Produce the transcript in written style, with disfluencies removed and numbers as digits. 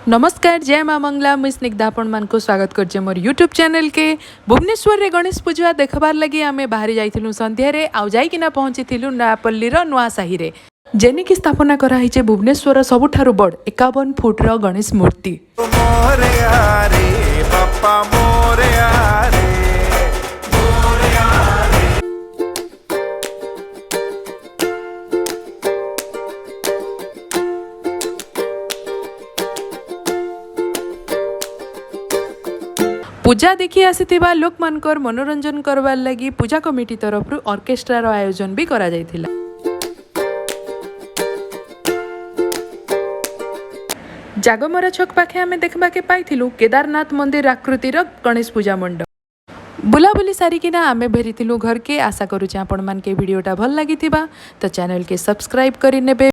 नमस्कार, जय माँ मंगला। मुझ स्निग्धा आपण मान को स्वागत करछे मोर यूट्यूब चैनल के। भुवनेश्वर रे गणेश पूजा देखबार लगी आमे बाहरी जाइथिलु संध्या रे आउ जाइकिना पहुंचीथिलु नयापल्ली रो नुआ साही रे, जेनी की स्थापना करा हिचे भुवनेश्वर सबुठारु बड़ 51 फुट रो गणेश मूर्ति। पूजा देखी आसीथिबा लोक मानकर मनोरंजन करवार लगी पूजा कमिटी तरफ ऑर्केस्ट्रा रो आयोजन भी करा जायथिला। जागमरा छक पाखे आमे देखबा के पाइथिलु केदारनाथ मंदिर आकृतिर गणेश पूजा मंडप। बुलाबुली सारिकिना आमे भेरिथिलु घर के। आशा करूचे आपण मान के वीडियोटा भल लागिथिबा तो चैनल के सब्सक्राइब करि नेबे।